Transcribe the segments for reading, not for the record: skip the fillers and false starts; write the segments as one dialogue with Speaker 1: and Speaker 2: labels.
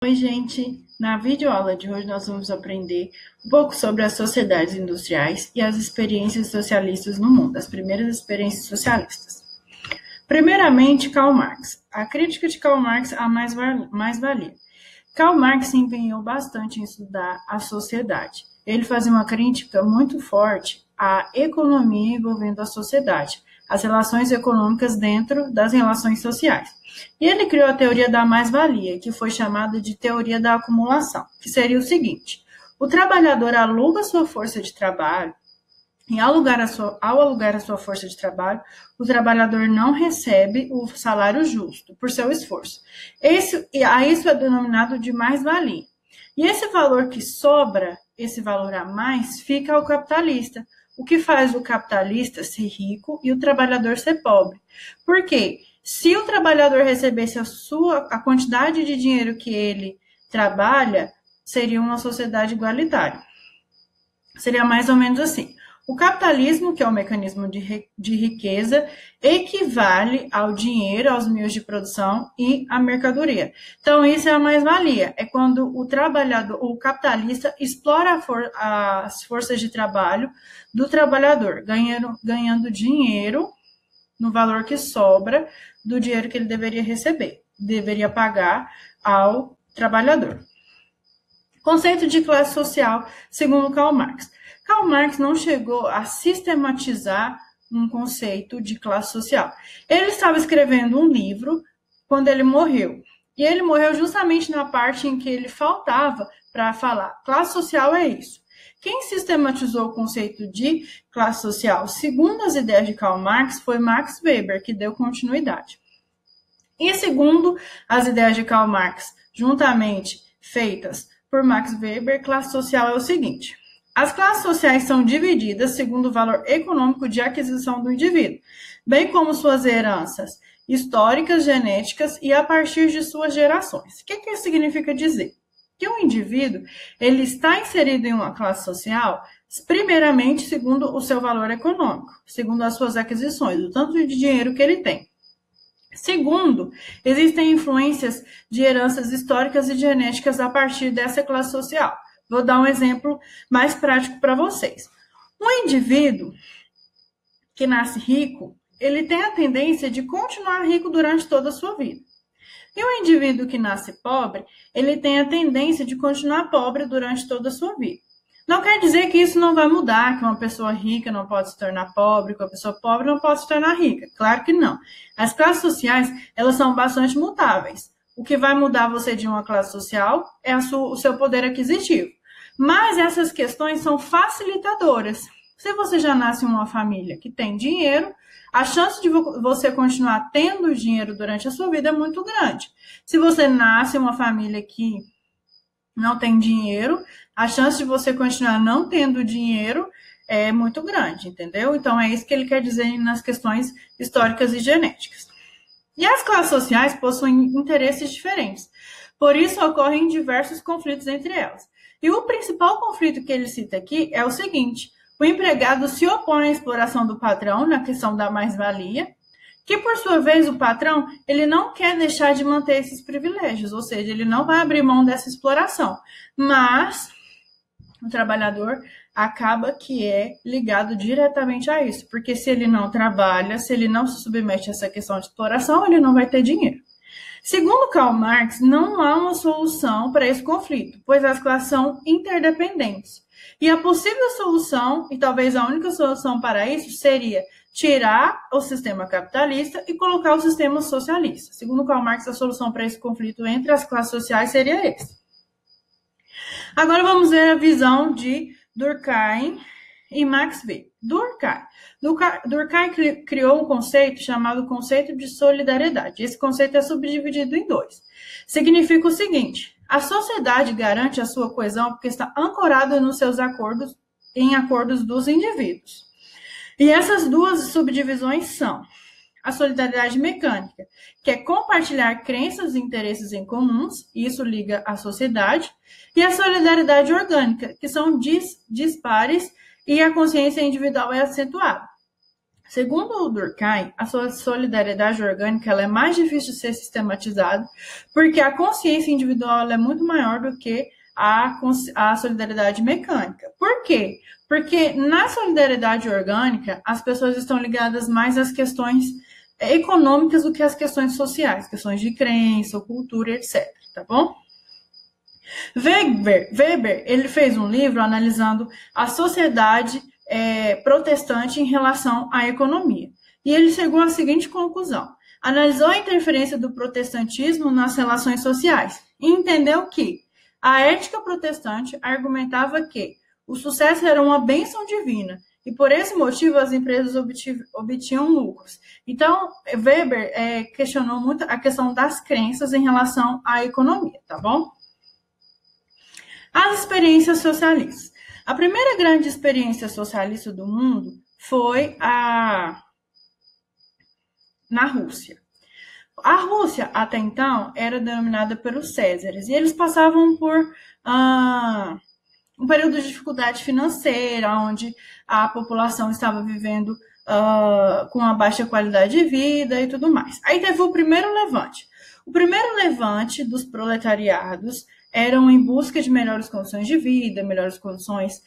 Speaker 1: Oi, gente! Na videoaula de hoje nós vamos aprender um pouco sobre as sociedades industriais e as experiências socialistas no mundo, as primeiras experiências socialistas. Primeiramente, Karl Marx. A crítica de Karl Marx à mais-valia. Karl Marx se empenhou bastante em estudar a sociedade. Ele fazia uma crítica muito forte à economia envolvendo a sociedade, as relações econômicas dentro das relações sociais. E ele criou a teoria da mais-valia, que foi chamada de teoria da acumulação, que seria o seguinte: o trabalhador aluga sua força de trabalho, e ao alugar a sua força de trabalho, o trabalhador não recebe o salário justo por seu esforço. Isso é denominado de mais-valia. E esse valor que sobra, esse valor a mais, fica ao capitalista, o que faz o capitalista ser rico e o trabalhador ser pobre. Por quê? Se o trabalhador recebesse a quantidade de dinheiro que ele trabalha, seria uma sociedade igualitária. Seria mais ou menos assim. O capitalismo, que é o mecanismo de riqueza, equivale ao dinheiro, aos meios de produção e à mercadoria. Então, isso é a mais-valia. É quando o capitalista explora as forças de trabalho do trabalhador, ganhando dinheiro no valor que sobra do dinheiro que ele deveria pagar ao trabalhador. Conceito de classe social, segundo Karl Marx. Karl Marx não chegou a sistematizar um conceito de classe social. Ele estava escrevendo um livro quando ele morreu. E ele morreu justamente na parte em que ele faltava para falar: classe social é isso. Quem sistematizou o conceito de classe social, segundo as ideias de Karl Marx, foi Max Weber, que deu continuidade. E segundo as ideias de Karl Marx, juntamente feitas por Max Weber, classe social é o seguinte: as classes sociais são divididas segundo o valor econômico de aquisição do indivíduo, bem como suas heranças históricas, genéticas e a partir de suas gerações. O que isso significa dizer? Que o indivíduo ele está inserido em uma classe social, primeiramente, segundo o seu valor econômico, segundo as suas aquisições, o tanto de dinheiro que ele tem. Segundo, existem influências de heranças históricas e genéticas a partir dessa classe social. Vou dar um exemplo mais prático para vocês. Um indivíduo que nasce rico, ele tem a tendência de continuar rico durante toda a sua vida. E o indivíduo que nasce pobre, ele tem a tendência de continuar pobre durante toda a sua vida. Não quer dizer que isso não vai mudar, que uma pessoa rica não pode se tornar pobre, que uma pessoa pobre não pode se tornar rica. Claro que não. As classes sociais, elas são bastante mutáveis. O que vai mudar você de uma classe social é o seu poder aquisitivo. Mas essas questões são facilitadoras. Se você já nasce em uma família que tem dinheiro, a chance de você continuar tendo dinheiro durante a sua vida é muito grande. Se você nasce em uma família que não tem dinheiro, a chance de você continuar não tendo dinheiro é muito grande, entendeu? Então, é isso que ele quer dizer nas questões históricas e genéticas. E as classes sociais possuem interesses diferentes. Por isso, ocorrem diversos conflitos entre elas. E o principal conflito que ele cita aqui é o seguinte: o empregado se opõe à exploração do patrão na questão da mais-valia, que, por sua vez, o patrão ele não quer deixar de manter esses privilégios, ou seja, ele não vai abrir mão dessa exploração. Mas o trabalhador acaba que é ligado diretamente a isso, porque se ele não trabalha, se ele não se submete a essa questão de exploração, ele não vai ter dinheiro. Segundo Karl Marx, não há uma solução para esse conflito, pois as classes são interdependentes. E a possível solução, e talvez a única solução para isso, seria tirar o sistema capitalista e colocar o sistema socialista. Segundo Karl Marx, a solução para esse conflito entre as classes sociais seria esse. Agora vamos ver a visão de Durkheim e Max Weber. Durkheim criou um conceito chamado conceito de solidariedade. Esse conceito é subdividido em dois. Significa o seguinte: a sociedade garante a sua coesão porque está ancorada nos seus acordos, em acordos dos indivíduos. E essas duas subdivisões são a solidariedade mecânica, que é compartilhar crenças e interesses em comuns, e isso liga à sociedade, e a solidariedade orgânica, que são dispares e a consciência individual é acentuada. Segundo o Durkheim, a solidariedade orgânica ela é mais difícil de ser sistematizada, porque a consciência individual ela é muito maior do que a solidariedade mecânica. Por quê? Porque na solidariedade orgânica, as pessoas estão ligadas mais às questões econômicas do que às questões sociais, questões de crença, cultura, etc. Tá bom? Weber ele fez um livro analisando a sociedade protestante em relação à economia. E ele chegou à seguinte conclusão. Analisou a interferência do protestantismo nas relações sociais e entendeu que a ética protestante argumentava que o sucesso era uma bênção divina e por esse motivo as empresas obtinham lucros. Então, Weber questionou muito a questão das crenças em relação à economia, tá bom? As experiências socialistas. A primeira grande experiência socialista do mundo foi na Rússia. A Rússia, até então, era denominada pelos Césares, e eles passavam por um período de dificuldade financeira, onde a população estava vivendo com uma baixa qualidade de vida e tudo mais. Aí teve o primeiro levante. O primeiro levante dos proletariados eram em busca de melhores condições de vida, melhores condições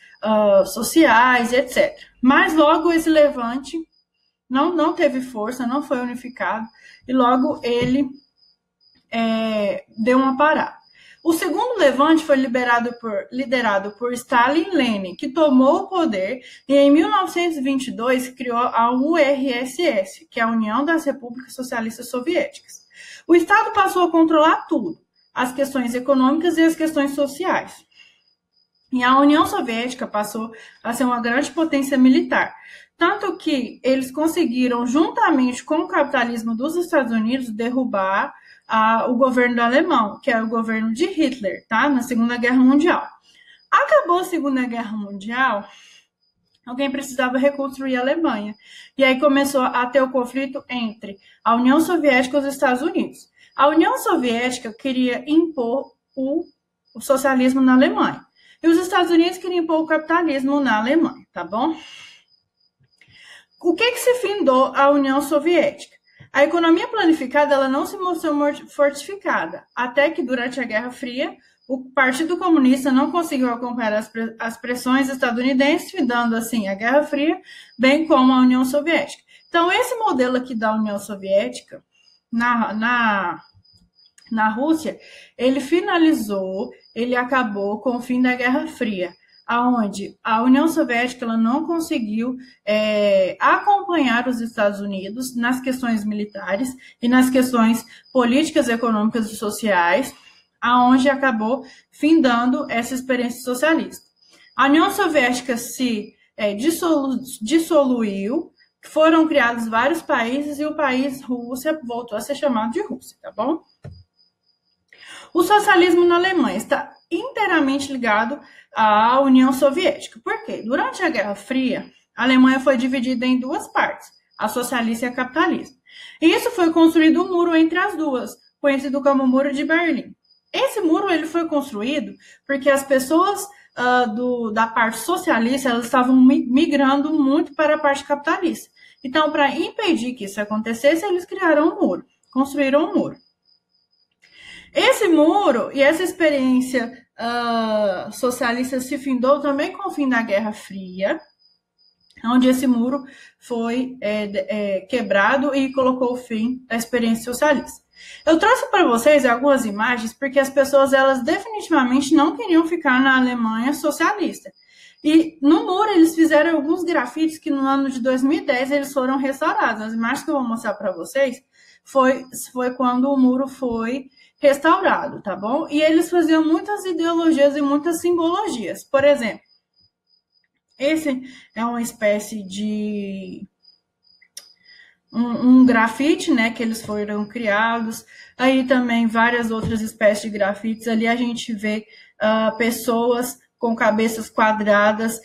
Speaker 1: sociais, etc. Mas logo esse levante não teve força, não foi unificado, e logo ele deu uma parada. O segundo levante foi liderado por Stalin e Lenin, que tomou o poder e em 1922 criou a URSS, que é a União das Repúblicas Socialistas Soviéticas. O Estado passou a controlar tudo, as questões econômicas e as questões sociais. E a União Soviética passou a ser uma grande potência militar, tanto que eles conseguiram, juntamente com o capitalismo dos Estados Unidos, derrubar o governo alemão, que era o governo de Hitler, tá? Na Segunda Guerra Mundial. Acabou a Segunda Guerra Mundial, alguém precisava reconstruir a Alemanha. E aí começou a ter o conflito entre a União Soviética e os Estados Unidos. A União Soviética queria impor o socialismo na Alemanha. E os Estados Unidos queriam impor o capitalismo na Alemanha, tá bom? O que se findou a União Soviética? A economia planificada ela não se mostrou fortificada, até que durante a Guerra Fria, o Partido Comunista não conseguiu acompanhar as pressões estadunidenses, findando assim a Guerra Fria, bem como a União Soviética. Então, esse modelo aqui da União Soviética, na Rússia, ele finalizou, ele acabou com o fim da Guerra Fria, onde a União Soviética ela não conseguiu acompanhar os Estados Unidos nas questões militares e nas questões políticas, econômicas e sociais, aonde acabou findando essa experiência socialista. A União Soviética se dissoluiu, foram criados vários países e o país Rússia voltou a ser chamado de Rússia, tá bom? O socialismo na Alemanha está inteiramente ligado à União Soviética. Por quê? Durante a Guerra Fria, a Alemanha foi dividida em duas partes, a socialista e a capitalista. E isso foi construído um muro entre as duas, conhecido como Muro de Berlim. Esse muro ele foi construído porque as pessoas da parte socialista elas estavam migrando muito para a parte capitalista. Então, para impedir que isso acontecesse, eles criaram um muro, construíram um muro. Esse muro e essa experiência socialista se findou também com o fim da Guerra Fria, onde esse muro foi quebrado e colocou o fim da experiência socialista. Eu trouxe para vocês algumas imagens porque as pessoas elas definitivamente não queriam ficar na Alemanha socialista. E no muro eles fizeram alguns grafites que no ano de 2010 eles foram restaurados. As imagens que eu vou mostrar para vocês foi quando o muro foi restaurado, tá bom? E eles faziam muitas ideologias e muitas simbologias. Por exemplo, esse é uma espécie de um grafite, né, que eles foram criados. Aí também várias outras espécies de grafites. Ali a gente vê pessoas com cabeças quadradas,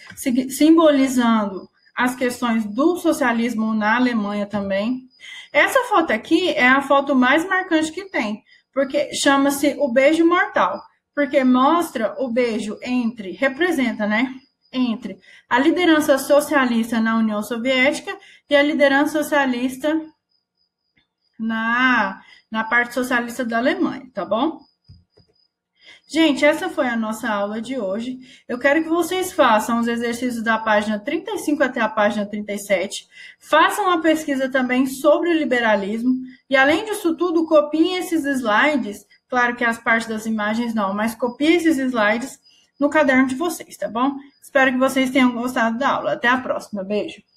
Speaker 1: simbolizando as questões do socialismo na Alemanha também. Essa foto aqui é a foto mais marcante que tem, porque chama-se o beijo mortal, porque mostra o beijo representa, né, entre a liderança socialista na União Soviética e a liderança socialista na parte socialista da Alemanha, tá bom? Gente, essa foi a nossa aula de hoje. Eu quero que vocês façam os exercícios da página 35 até a página 37. Façam uma pesquisa também sobre o liberalismo. E, além disso tudo, copiem esses slides. Claro que as partes das imagens não, mas copiem esses slides no caderno de vocês, tá bom? Espero que vocês tenham gostado da aula. Até a próxima. Beijo!